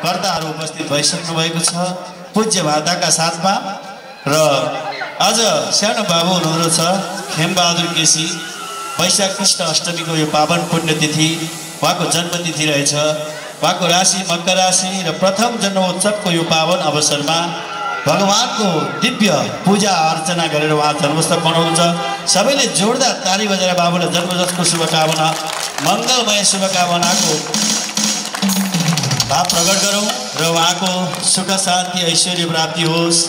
कर्ताहरू उपस्थित भइसक्नु भएको छ पूज्य भाताका साथमा र आज सानो बाबु हुनुहुँदो छ खेमबहादुर केसी वैशाख कृष्ण अष्टमीको यो पावन पुण्यतिथि उहाँको जन्मतिथि रहेछ उहाँको राशि मकर राशि र प्रथम जन्मोत्सवको यो पावन अवसरमा भगवानको दिव्य पूजा अर्चना गरेर उहाँ जन्मोत्सव मनाउनुहुन्छ सबैले जोरदार ताली बजाएर बाबुलाई जन्मोत्सवको शुभकामना मङ्गलमय शुभकामनाको भाव प्रकट गरौँ र उहाँको सुख शान्ति ऐश्वर्य प्राप्ति होस्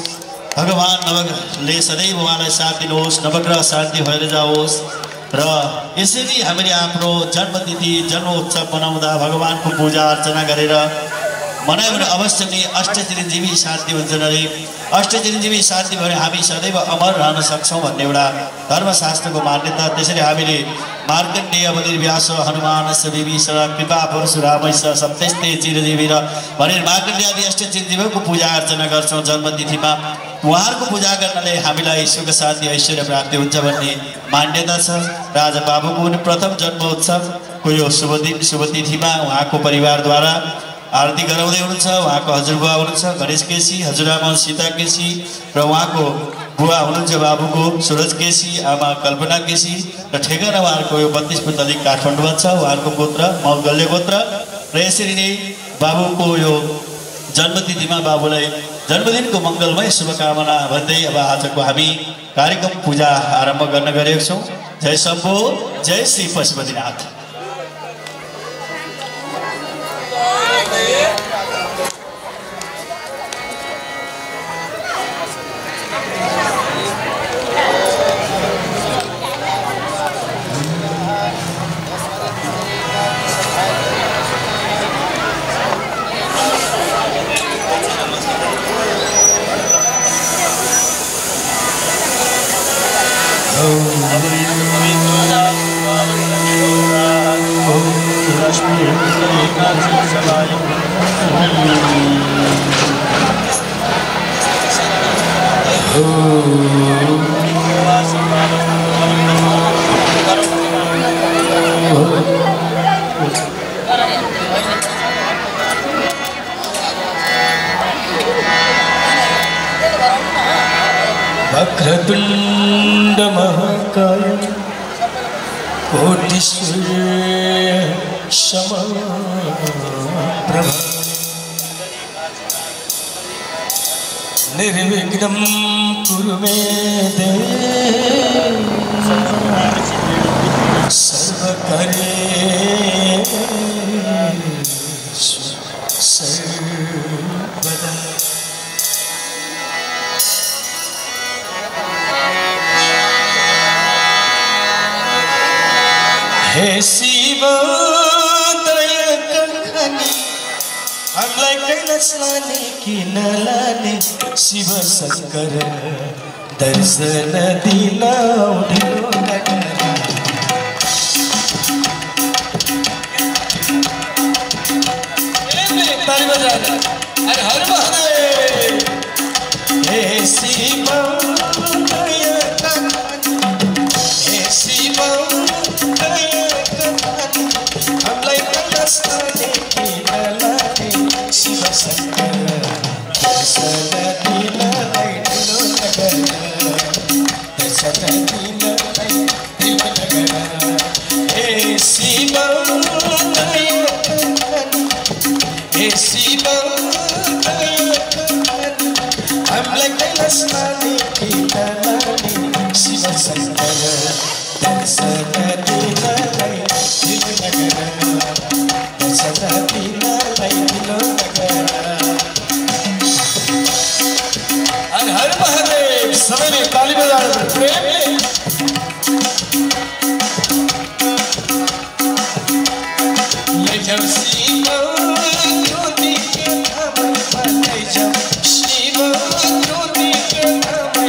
भगवान नवले सदैव उहाँलाई साथ दिनुहोस् नवग्रह शान्ति भएर जाओस् र यसरी हामीले आफ्नो जन्मतिथि जन्मोत्सव मनाउँदा भगवानको पूजा अर्चना गरेर मनायो भने अवश्य नै अष्टचिरञ्जीवी शान्ति हुन्छन् अरे अष्टचिरञ्जीवी शान्ति भने हामी सदैव अमर रहन सक्छौँ भन्ने एउटा धर्मशास्त्रको मान्यता त्यसरी हामीले मार्कण्डेय बलिर्व्यास हनुमान विभीषण कृपा परशुराम सप्तैस्ते चिरजीवी र भनेर मार्कण्डेय आदि अष्टचिरञ्जीवीको पूजा अर्चना गर्छौँ जन्मतिथिमा उहाँहरूको पूजा गर्नाले हामीलाई सुख शान्ति ऐश्वर्य प्राप्ति हुन्छ भन्ने मान्यता छ र आज बाबुको पनि प्रथम जन्मोत्सवको यो शुभ तिथिमा उहाँको परिवारद्वारा आरती गराउँदै हुनुहुन्छ उहाँको हजुरबुवा हुनुहुन्छ गणेश केसी हजुरआमा सीता केसी र उहाँको बुवा हुनुहुन्छ बाबुको सुरज केसी आमा कल्पना केसी र ठेगाना उहाँहरूको यो 32 पुतली काठमाडौँमा छ उहाँहरूको गोत्र मौगल्य गोत्र र यसरी नै बाबुको यो जन्मतिथिमा बाबुलाई जन्मदिनको मङ्गलमय शुभकामना भन्दै अब आजको हामी कार्यक्रम पूजा आरम्भ गर्न गएका छौँ जय शम्भो जय श्री पशुपतिनाथ वक्रतुण्ड महाकाय कोटि सूर्य समप्रभ निर्विघ्नं कुरु मे देव सर्वकार्येषु सर्वदा हे शिव दया कखनी हामीलाई कैलाश लाने कि नलाने शिव शङ्कर दर्शन दिन उठ्यो हर महादेव हे शिव दया कखनी हे शिव शिव शङ्कर दर्शन दिन दिलो नगर दर्शन दिन दिलो नगर हे शिव हे शिव हामीलाई कैलाश लाने कि नलाने शिव शङ्कर दर्शन दिन दिलो नगर दर्शन दिन दिलो नगर हर महादेव सबैले ताली बजाएर प्रेमले लैजाऊ शिव ज्योतिको नाममा लैजाऊ शिव ज्योतिको नाममा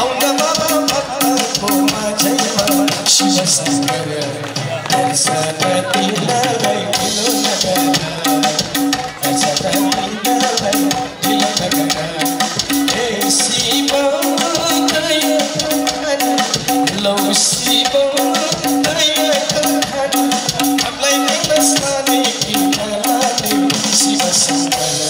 आउन बाबा भक्तको माझैमा शिव शङ्कर दर्शन दिनलाई दिलो नगर दर्शन दिनलाई दिलो नगर हे शिव दया लौ शिव दया हामीलाई कैलाश लाने कि नलाने शिव शङ्कर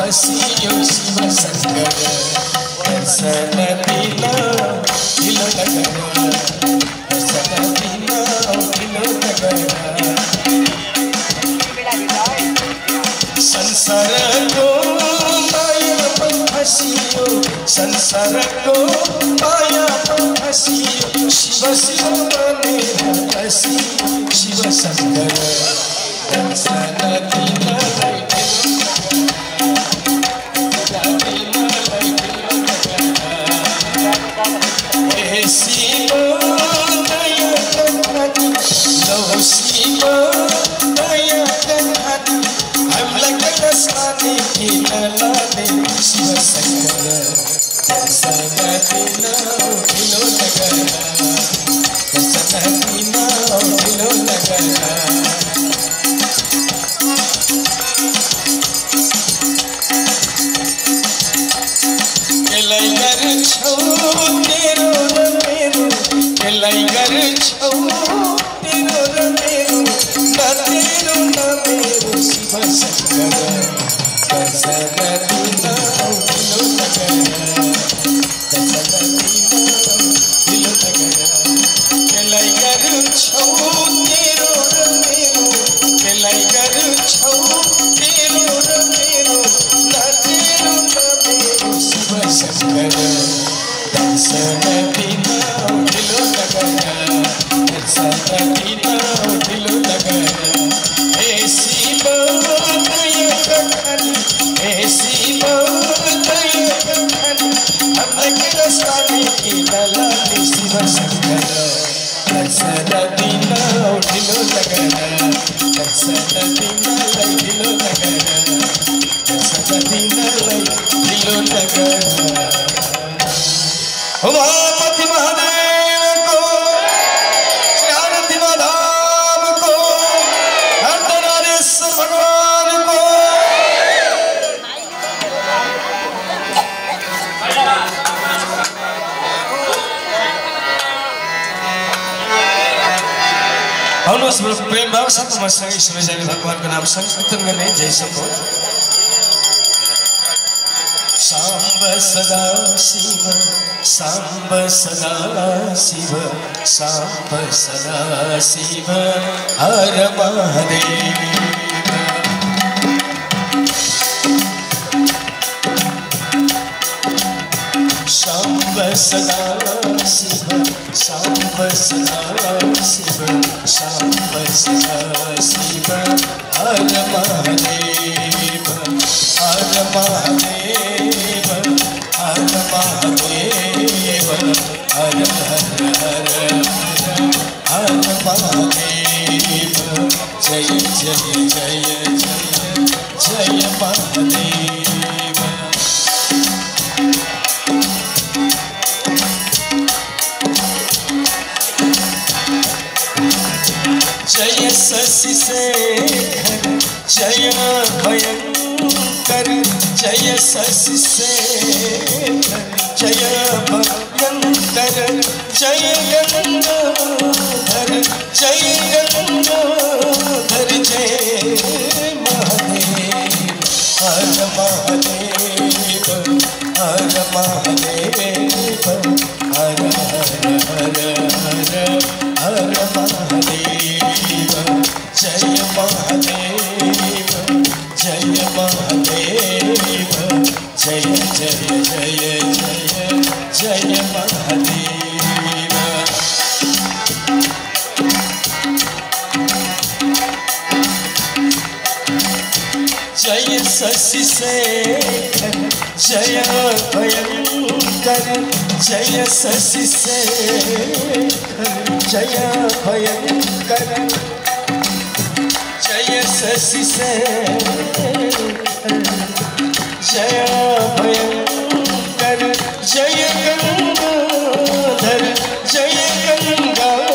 हसियो शिव शंकर दर्शन दिलो दिलो नगर दर्शन दिलो दिलो नगर संसार को माया हसियो संसार को माया हसियो शिव शिव बने हसियो शिव शंकर दर्शन दिलो शिव दया कहानी लो शिव दया कहानी हम लगन साने की लाने शिव शंकर दर्शन दिलो दिलो नगर दर्शन दिलो दिलो नगर लैगर छौ तेरो र मेरो लैगर छौ तेरो र मेरो न तेरो न मेरो शिव शंकर दर्शन दिलो दिलो नगर दर्शन दिलो दिलो नगर लैगर छौ तेरो र मेरो लैगर छौ तेरो र मेरो न तेरो न मेरो शिव शंकर दर्शन दिलो दिलो नगर दर्शन दिलो दिलो नगर हे शिव दया कहानी हे शिव दया कहानी हम लगन साने की लाने शिव शंकर दर्शन दिलो दिलो नगर दर्शन दिलो दिलो नगर दर्शन दिलो दिलो नगर उमापति महादेव को श्री आरती धाम को अर्धनारीश्वर भगवान को आउनुहोस् प्रेम भाव साथ मसँगै सबैजना भगवानको नाम संकीर्तन गर्ने जय शम्भो सांब सदा शिव सांब सदा शिव सांब सदा शिव हर महादेव सांब सदा शिव सांब सदा शिव सांब सदा शिव हर महादेव हर महादेव हर महादेव हर हर हर हर महादेव जय जय जय जय जय महादेव जय शशि शेखर जय भयंकर जय शशि शेखर जय भयंकर जय गंगाधर जय गंगाधर जय महादेव हर महादेव हर महादेव हर हर हर हर हर महादेव जय महादेव जय महादेव जय जय जय जय जय महादेव जय शशि शेखर जय भयंकर जय शशि शेखर जय भयंकर जय शशि शेखर जय भयंकर जय गंगाधर जय गंगाधर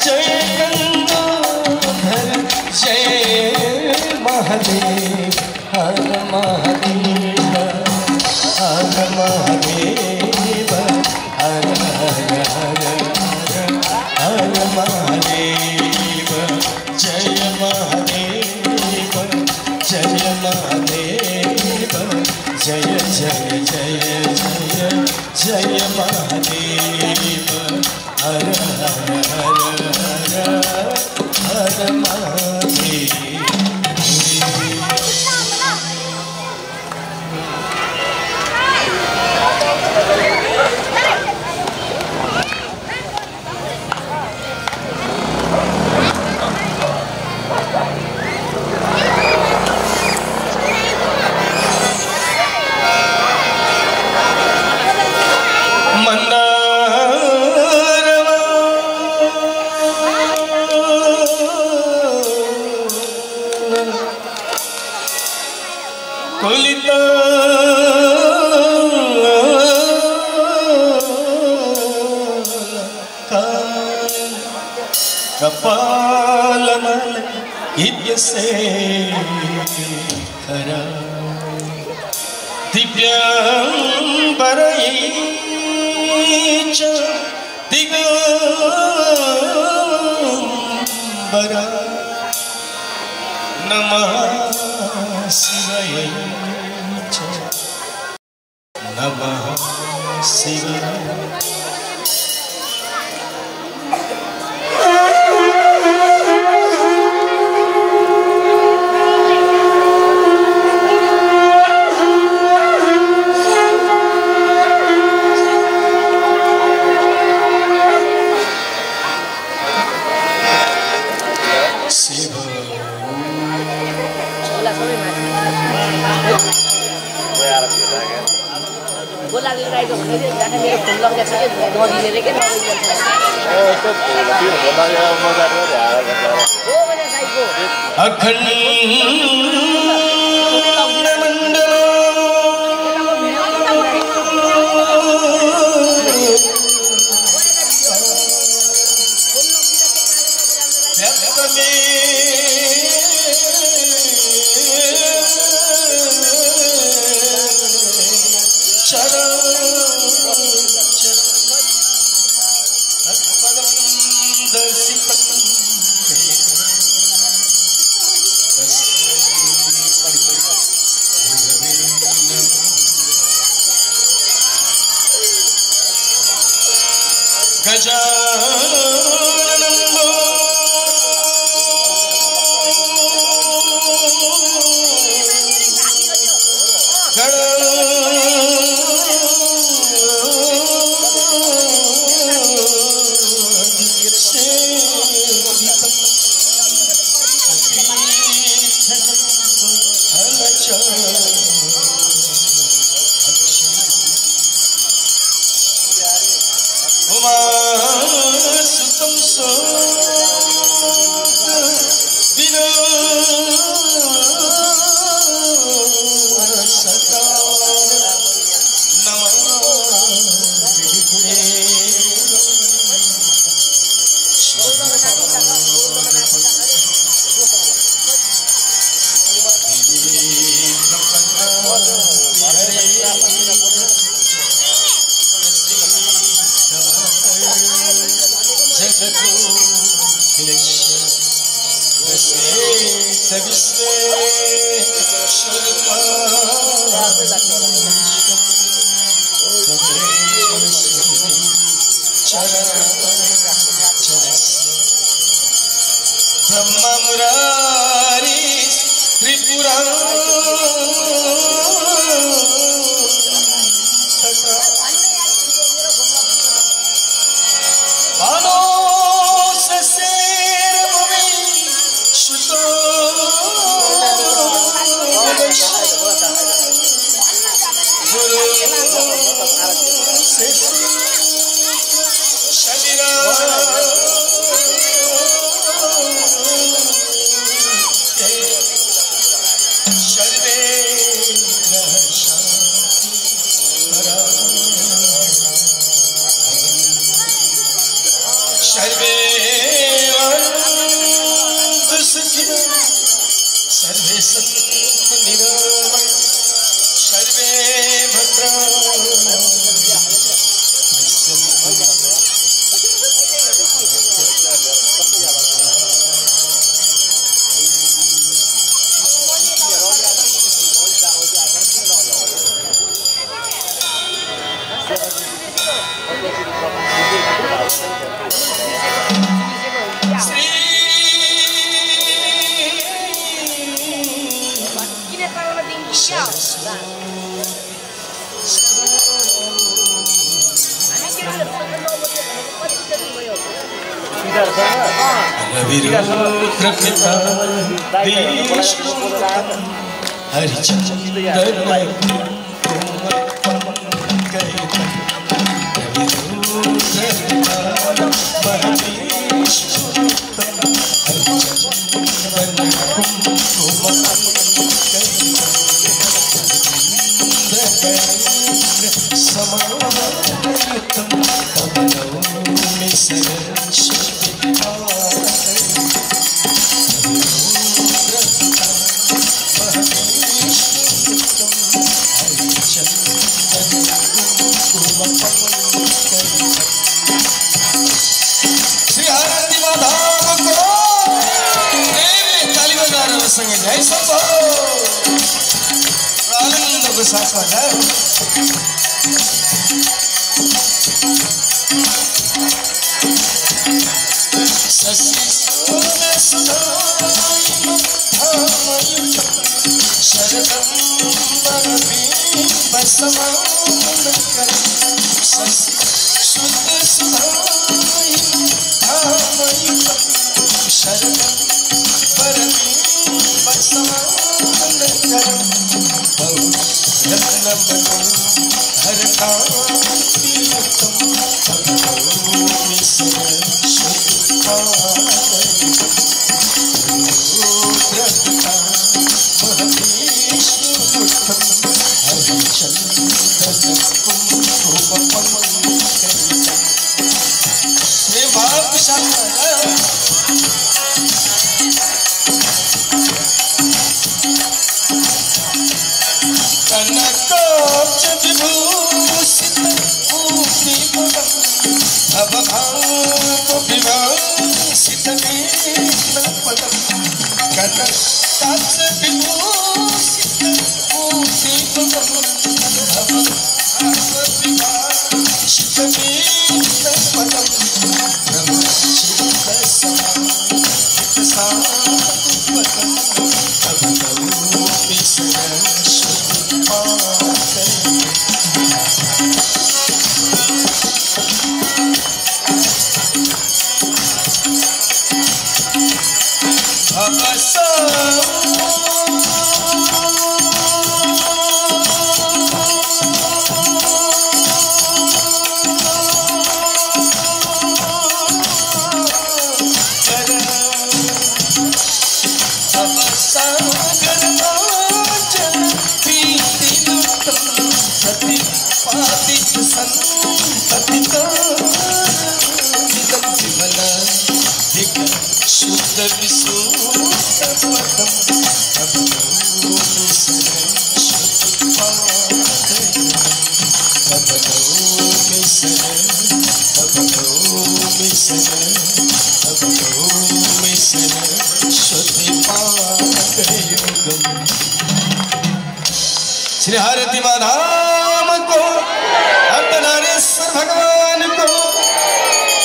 जय गंगाधर जय महादेव हर महादेव हर महादेव हर हर हर हर महादेव जय महादेव जय माथे कपालमल इत्यसे खरा दिव्यांबरैच दिगंबरा नमः शिवाय च नमः शिवाय अखंड मंडल श्री हरति धाम को अर्धनारेश्वर भगवान को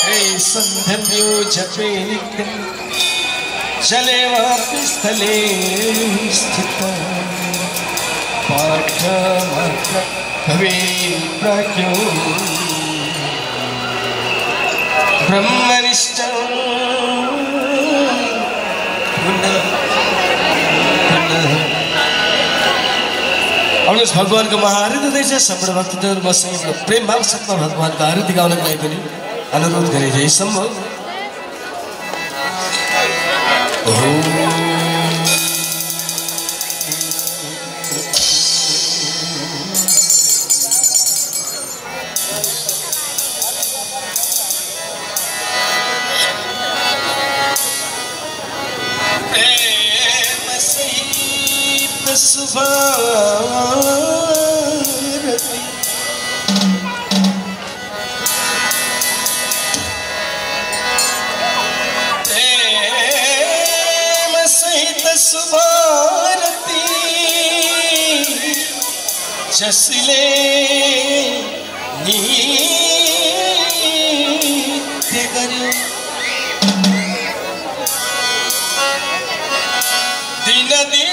हे संध्यो जपे चले वापि स्थले स्थित पाठ भवे प्रज्ञो ब्रह्मनिष्ठ उस भगवान को महाआरती देश संपूर्ण भक्तजन मसँग प्रेम भाव साथमा भगवान को आरती गाउनको लागि पनि अनुरोध गरे जय शम्भो। जसले नीते गर्यो दिन दिन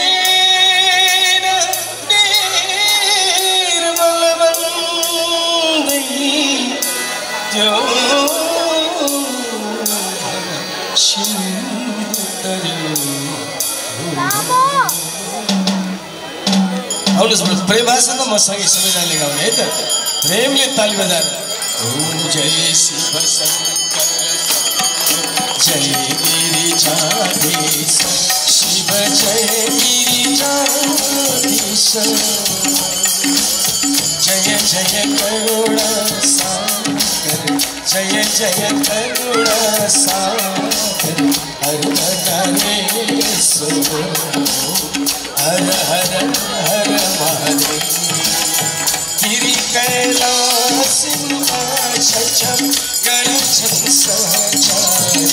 आउनुहोस् प्रेम भाषण म सँगै सबैजनाले गाउने है त प्रेमले ताली बजाएर जय शिव शङ्कर जय गिरिजाधीश शिव जय गिरिजाधीश जय जय करुण सागर जय जय करुण सागर हर नरेश्वर हर हर हर महादेव गिरि कैलास शचम गणचम सहचारी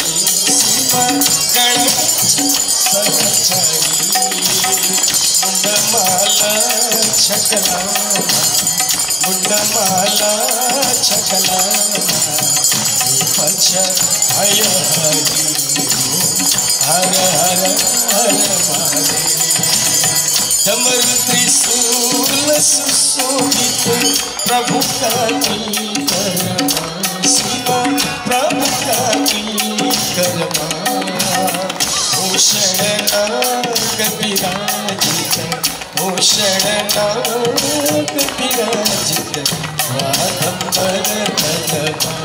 शिव गणचम सहचारी मुंडमाला छकला मुंडमाला छकला पछ हय हरि हर हर हर महादेव डमरू त्रिशूल सुशोभित प्रभु का करमा शिव प्रभु का करमा भूषण नाग विराजित भूषण नाग विराजित राघंबर धनवा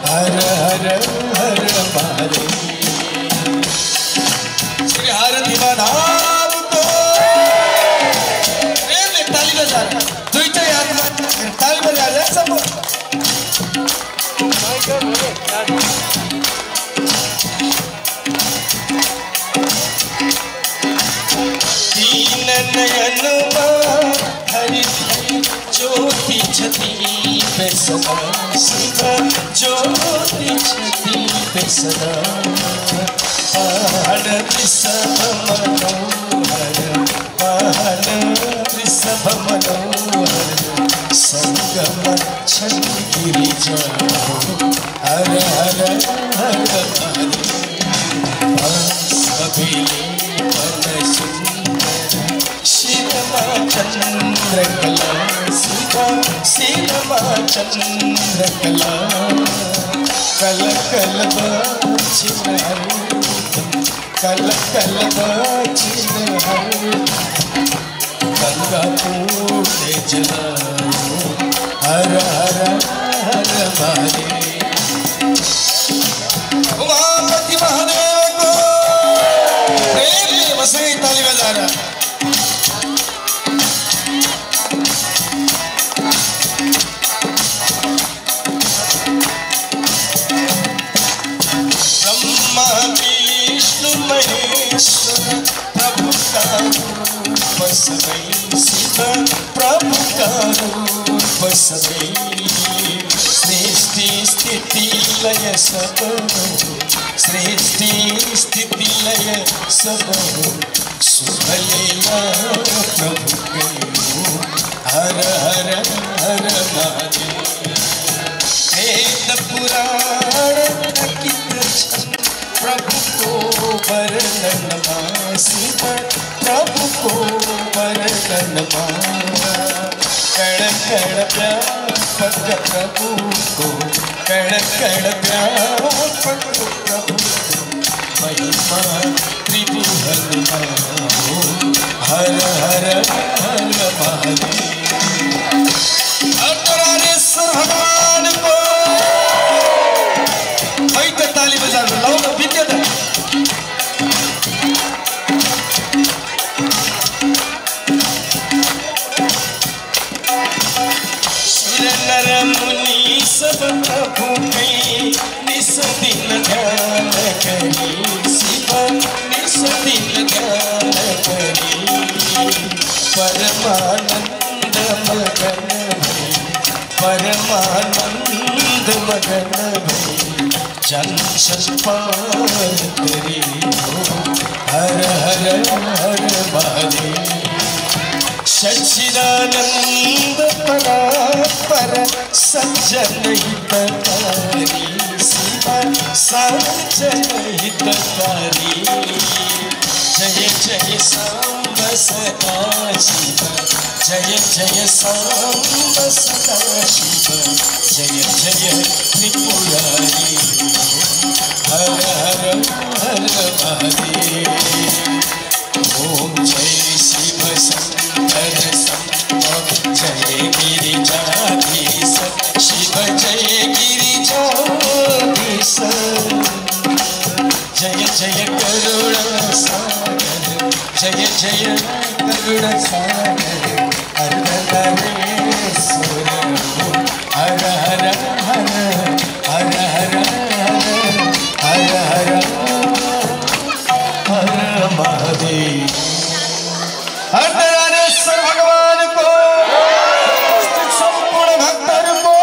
हर हर हर महादेव श्री हारती माधव ताली बजा दुईटै हातमा ताली बजाएर सब दीन नयनमा हरि ज्योति छति पे सदा शिव ज्योति छति पे सदा पहाड़ सब मनोहर पहाड़ सब मनोहर संगम छन गिरिजा हर हर हर सभीले पन सुंदर शिरमा चंद्रकला शिवा शिरमा चंद्रकला कल कल बाचिन कल कल बाचिन गंगा पूरे जलाओ हर हर हर महादेव उमापति महादेव को प्रेम में बसे ताली बजा रहा ब्रह्मा विष्णु महेश्वर प्रभु का सबै शिव प्रभु का रूप सबै सृष्टि स्थिति लय सब सृष्टि स्थिति लय सब शुभ लीला प्रभु गयो हर हर हर महादेव वेद पुराण प्रभु को वर्णन शिव प्रभु को वर्णन कण कण व्यापक प्रभु को कण कण व्यापक प्रभु महिमा त्रिभुवन हर हर हर महादेव भगवान को ताली बजा लो विद्या नर मुनि सब प्रभु के निस दिन ध्यान करी शिव निस दिन ध्यान करी परमानंद मगन भई परमानंद मगन भई जन संपार करी हर हर हर महादेव सच्चिदानंद परापर सज्जन हितकारी शिव सज्जन हितकारी जय जय सांब सदा शिव जय जय सांब सदा शिव जय जय त्रिपुरारी हर हर हर महादेव जय जय करुण सागर अर्धनारेश्वर हर हर हर हर हर हर हर हर महादेव। अर्धनारेश्वर भगवान को संपूर्ण भक्तों को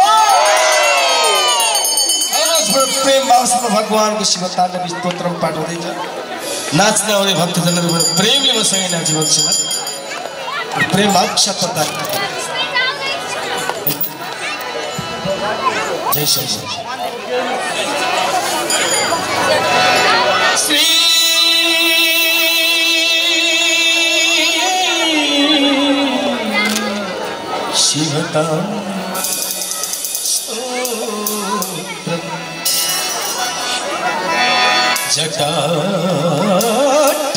प्रेम भाव से भगवान को शिव ताण्डव स्तोत्र पाठ हुँदैछ। नाच्ने आउने भक्तजनहरू प्रेमले मसँगै नाचिरहेको छ। प्रेम भाव सत्ता जय श्री श्री शिवता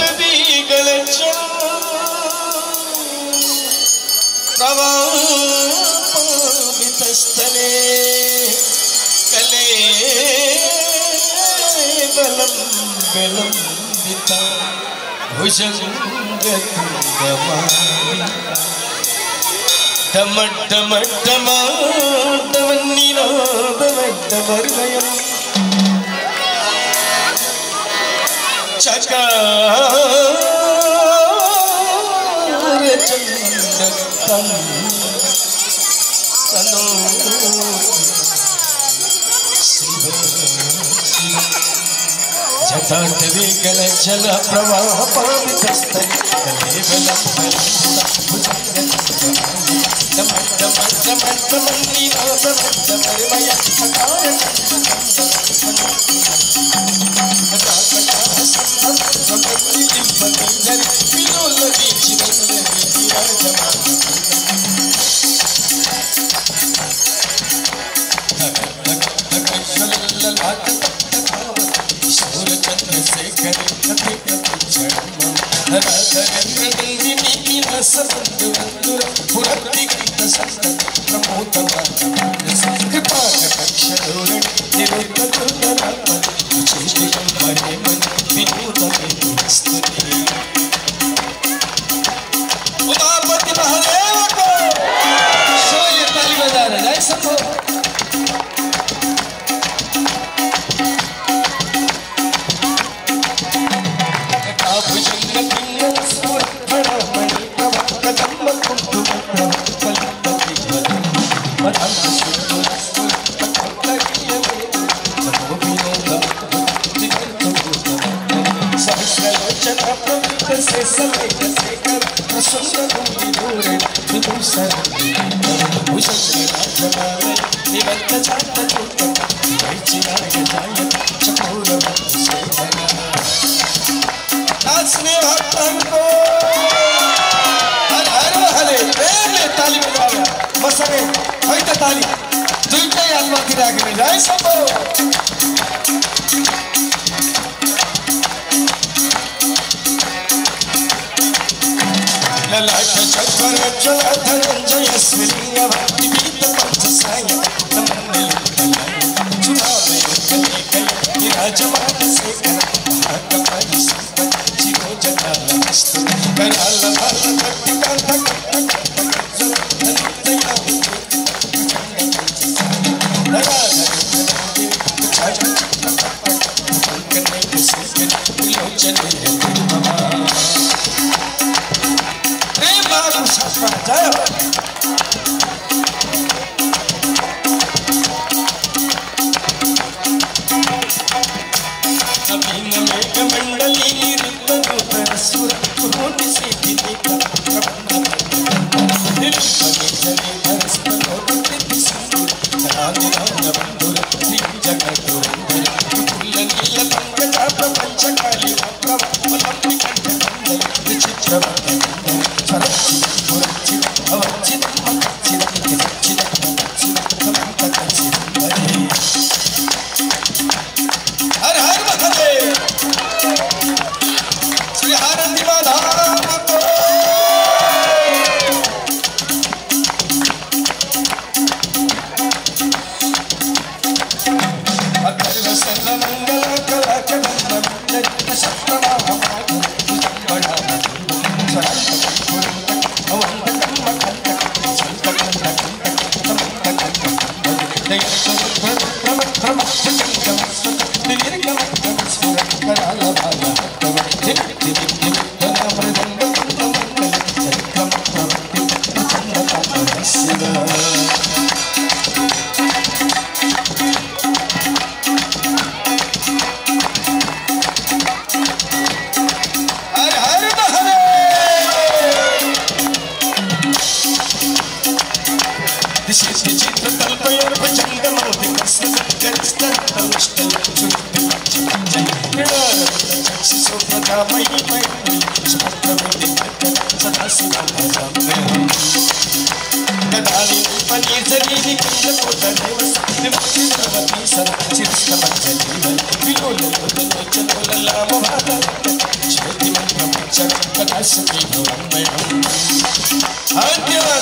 जटाटवीगलचर प्रवापितस्थले कले बलं विलम्बिता भुजङ्गतुङ्गमालिका टमट्टमट्टमाट्टमन्निनादमट्टमर्वयम् चकारचन्दकं तनो शिव जटाटवीगलचल प्रवाहपावितस्थले कलेवलं श्री हारंदी माधव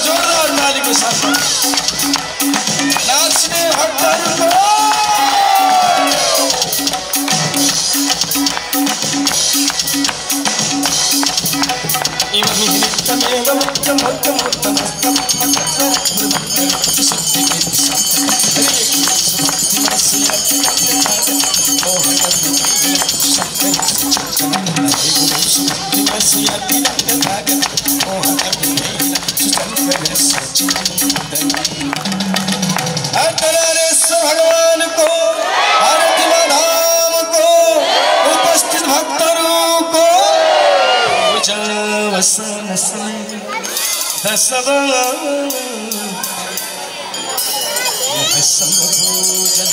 जोरदार ताली को साथ नाचने भक्तों भगवान को आरती धाम को उपस्थित भक्तों को वसन भोजन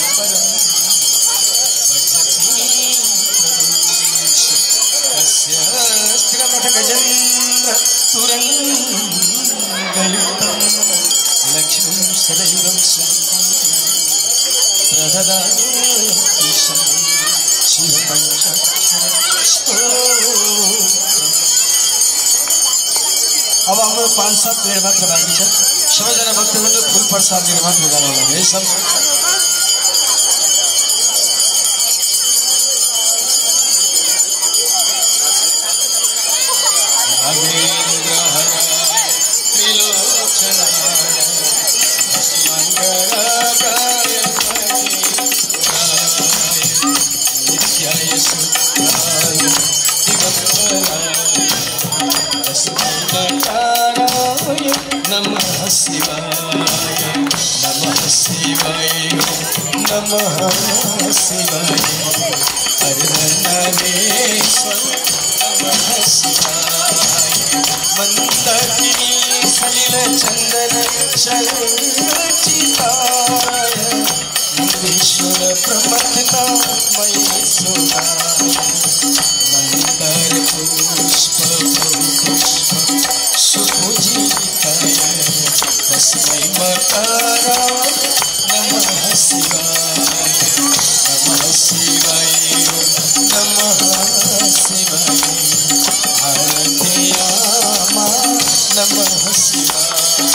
गजेन्द्र तुरंगयुक्तं लक्ष्मी सदैवं अब हाम्रो 5-7 मिनट मात्र बाँकी छ। सबैजना भक्तवृन्द फुल प्रसाद दिएर मात्र गाउन लाग्यो है सब। नमः शिवाय नमः शिवाय नमः शिवाय हरिहरेश्वर नमः शिवाय मंदाकिनी सलिल चंदन चर्चिताय नंदीश्वर प्रमथना मयि सुनाय मंदार पुष्प सुपूजिताय तस्मै मकारा नमः शिवाय नमः शिवाय नमः शिवाय आरत्यामा नमः शिवाय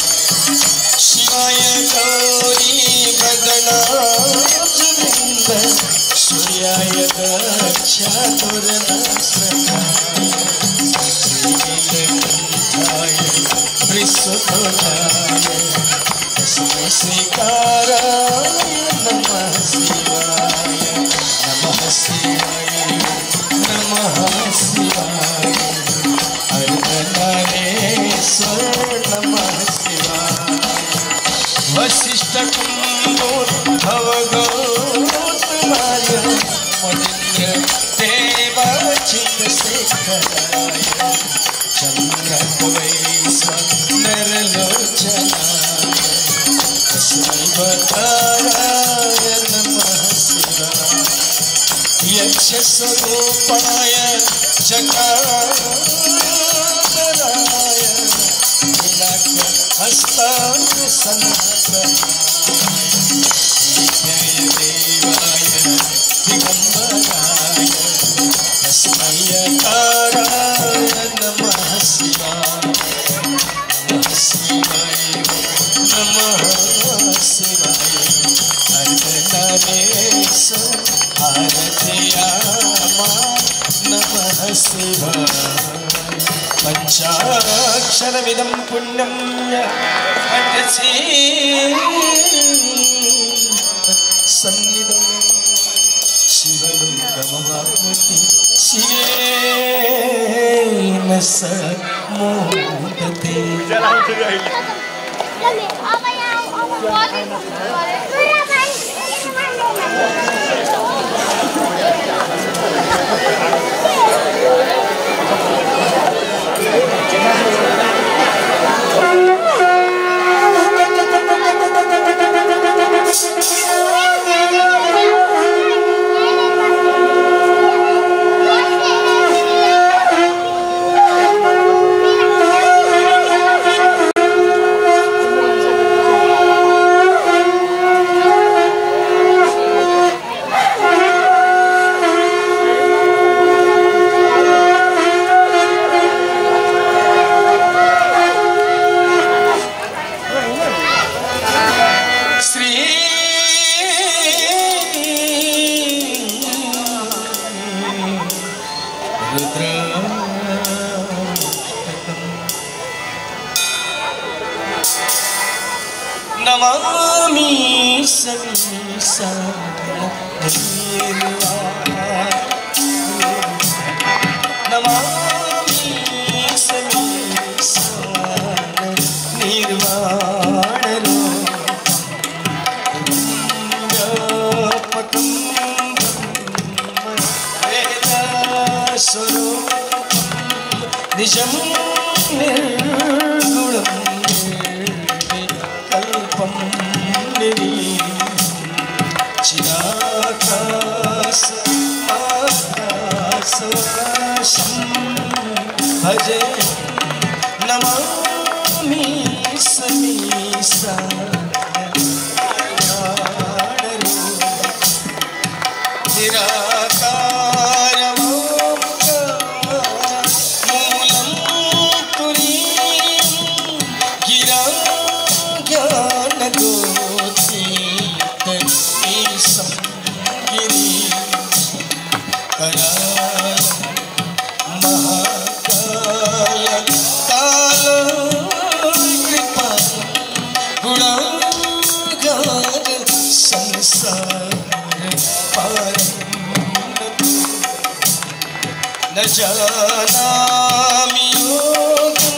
शिवाय गौरी गगनाजुवृन्द सूर्याय दक्षातुर्नाशनाय श्रीनीलकण्ठाय त्रिशूलधाय तस्मै श्रीकाराय नमः शिवाय नमः शिवाय नमः शिवाय हरिहरेश्वर नमः शिवाय वशिष्ठ कुम्भोद्भव गौतमाय मुनीन्द्र देवचित्तशेखराय चन्द्रकवैश्वर नरलोचनाय तस्मै बकाराय नमः शिवाय यक्षस्वरूपाय जटाधराय नीलाकहस्ताय सनातनाय विद्यादेवाय दिगम्बराय तस्मै यकाराय नमः शिवाय नमः शिवाय नमः शिवाय हरिहरेश्वर आरत्यामा नमः सेवा पंचाक्षरमिदं पुण्यं पठसि सन्निधं शिवलोकमवाप्नोति शिवेन स मोदते। नमामि निजं निर्गुणं निर्विकल्पं चिदाकाशं भजे नमामि समीसा न जानामि योगं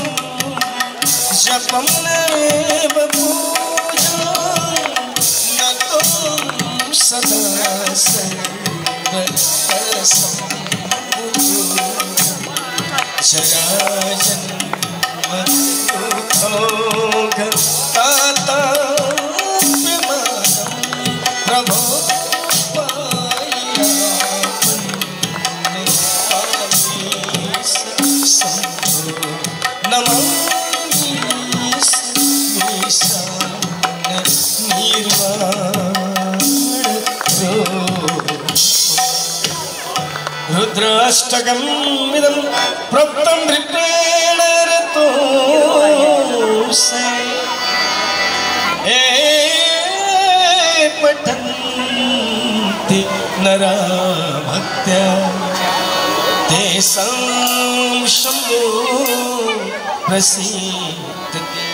जपं नैव पूजां नतं सदा सर्वरसं जराजन्म दुःखोगताताप्यमानं प्रभो रुद्राष्टकम् इदं प्रोक्तं रिप्रेण रतोऽसि पठन्ति नरा भक्त्या तेषां शम्भो प्रसीदते।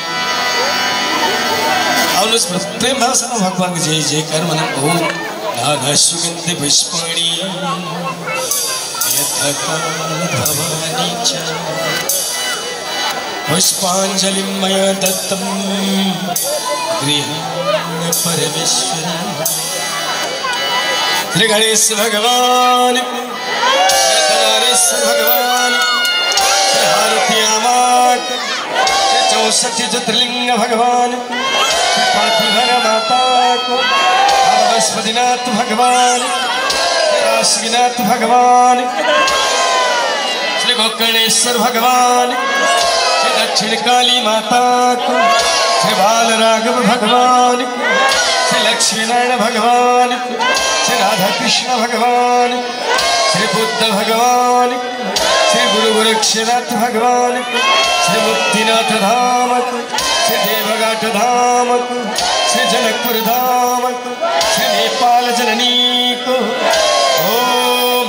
प्रेम भाव से भगवान के जय जयकार मन ओम नाना सुगंधि पुष्पाणि भवानी च पुष्पांजलिं मया दत्तं गृहाण परमेश्वरी। श्री गणेश भगवान गणेश भगवान श्री हारतिया मात श्री 64 ज्योतिर्लिंग भगवान पार्थिवन माता को बृहस्पतिनाथ भगवान काशीनाथ भगवान श्री गोकर्णेश्वर भगवान श्री दक्षिण काली माता को श्री बाल राघव भगवान श्री लक्ष्मीनारायण भगवान श्री राधा कृष्ण भगवान श्री बुद्ध भगवान श्री गुरु गोरक्षनाथ भगवान श्री मुक्तिनाथ धाम श्री देवघाट धाम श्री जनकपुर धाम श्री नेपाल जननी को ओम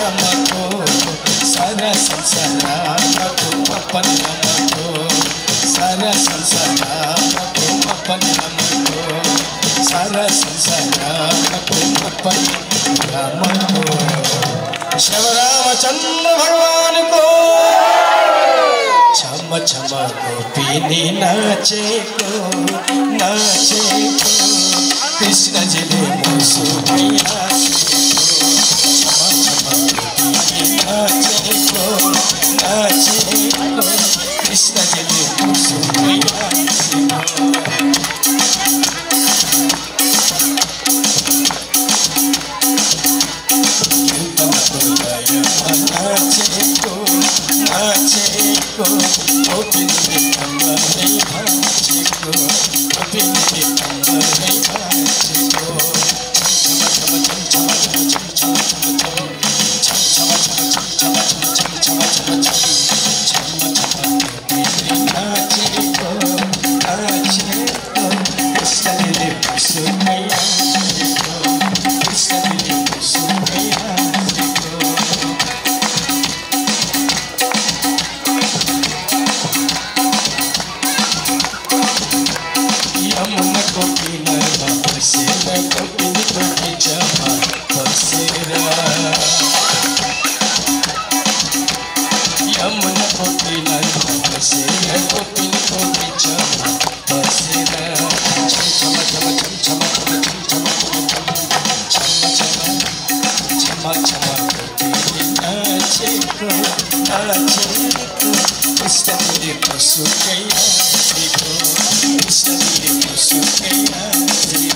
नामको सारा संसारको अपन नामको सारा संसारको अपन नामको सारा संसारको अपन नामको श्री रामचंद्र भगवान को छम छम गोपिनी नाचेको कृष्ण जी ने मुसुकिया छम छम गोपिनी नाचेको कृष्ण जी ने मुसुकिया Krishna